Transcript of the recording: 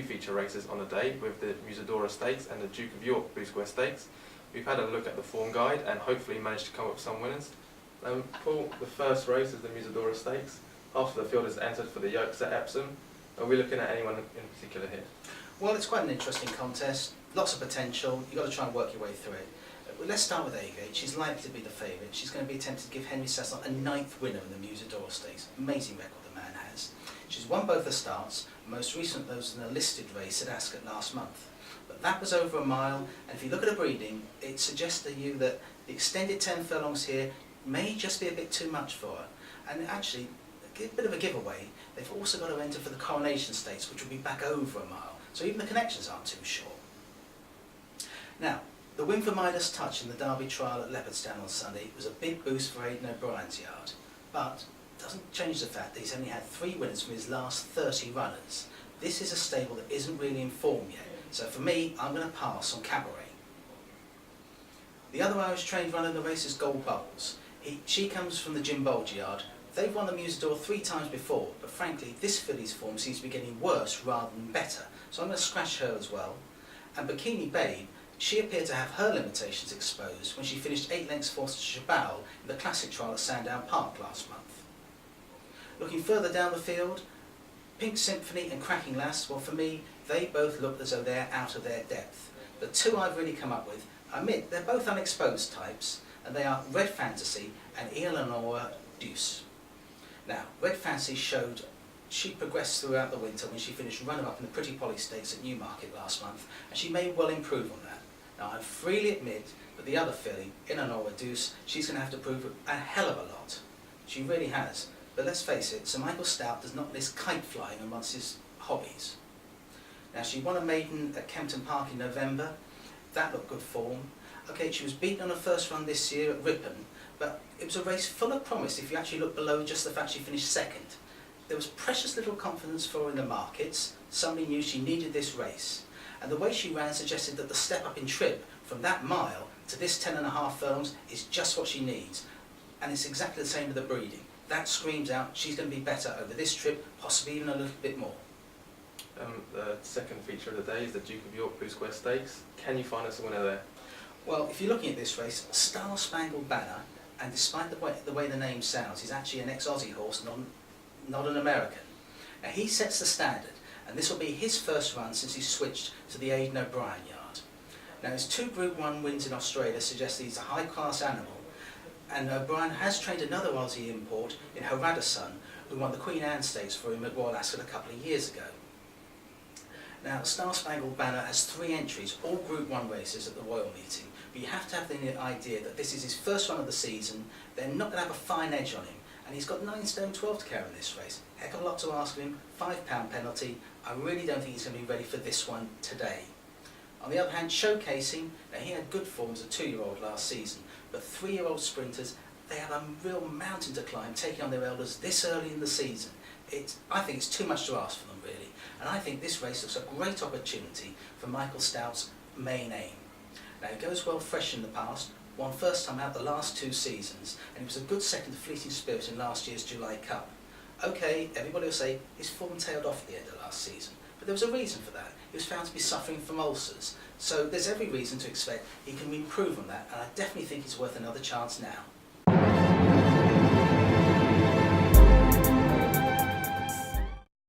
two feature races on the day with the Musidora Stakes and the Duke of York Blue Square Stakes. We've had a look at the form guide and hopefully managed to come up with some winners. Paul, the first race is the Musidora Stakes. Half of the field is entered for the Yokes at Epsom. Are we looking at anyone in particular here? Well, it's quite an interesting contest, lots of potential, you've got to try and work your way through it. Let's start with Agate. She's likely to be the favourite. She's going to be attempting to give Henry Cecil a 9th winner in the Musidora Stakes. Amazing record the man has. She's won both the starts, most recent those in a listed race at Ascot last month. But that was over a mile, and if you look at her breeding, it suggests to you that the extended 10 furlongs here may just be a bit too much for her. And actually, a bit of a giveaway, they've also got to enter for the Coronation Stakes, which will be back over a mile. So even the connections aren't too short. Now, the win for Midas Touch in the Derby trial at Leopardstown on Sunday was a big boost for Aidan O'Brien's yard, but doesn't change the fact that he's only had 3 winners from his last 30 runners. This is a stable that isn't really in form yet, so for me, I'm going to pass on Cabaret. The other Irish trained runner in the race is Gold Bubbles. She comes from the Jim Bolger yard. They've won the Musidora 3 times before, but frankly, this filly's form seems to be getting worse rather than better, so I'm going to scratch her as well. And Bikini Babe, she appeared to have her limitations exposed when she finished 8 lengths forced to Chabal in the classic trial at Sandown Park last month. Looking further down the field, Pink Symphony and Cracking Lass, well for me, they both look as though they're out of their depth. The two I've really come up with, I admit, they're both unexposed types, and they are Red Fantasy and Eleonora Deuce. Now, Red Fantasy showed she progressed throughout the winter when she finished runner-up in the Pretty Polly Stakes at Newmarket last month, and she may well improve on that. Now, I freely admit that the other filly, Eleonora Deuce, she's going to have to prove a hell of a lot. She really has. But let's face it, Sir Michael Stoute does not list kite flying amongst his hobbies. Now, she won a maiden at Kempton Park in November. That looked good form. Okay, she was beaten on her first run this year at Ripon, but it was a race full of promise if you actually look below just the fact she finished second. There was precious little confidence for her in the markets. Somebody knew she needed this race. And the way she ran suggested that the step up in trip from that mile to this 10.5 furlongs is just what she needs. And it's exactly the same with the breeding. That screams out she's going to be better over this trip, possibly even a little bit more. The second feature of the day is the Duke of York Blue Square Stakes. Can you find us a winner there? Well, if you're looking at this race, Star Spangled Banner, and despite the way the name sounds, he's actually an ex-Aussie horse, not an American. Now, he sets the standard, and this will be his first run since he switched to the Aidan O'Brien yard. Now, his 2 Group 1 wins in Australia suggest that he's a high-class animal, and O'Brien has trained another Aussie import in Harada Sun, who won the Queen Anne Stakes for him at Royal Ascot a couple of years ago. Now, Star Spangled Banner has 3 entries, all Group 1 races at the Royal Meeting, but you have to have the idea that this is his first run of the season. They're not going to have a fine edge on him, and he's got 9 stone 12 to carry in this race. Heck of a lot to ask of him, £5 penalty. I really don't think he's going to be ready for this one today. On the other hand, Showcasing, now he had good form as a 2-year-old last season, but 3-year-old sprinters, they have a real mountain to climb taking on their elders this early in the season. I think it's too much to ask for them, really, and I think this race looks a great opportunity for Michael Stoute's main aim. Now, he goes well fresh in the past, won first time out the last 2 seasons, and he was a good second to Fleeting Spirit in last year's July Cup. Okay, everybody will say his form tailed off at the end of last season, but there was a reason for that. He was found to be suffering from ulcers, so there's every reason to expect he can improve on that, and I definitely think he's worth another chance now.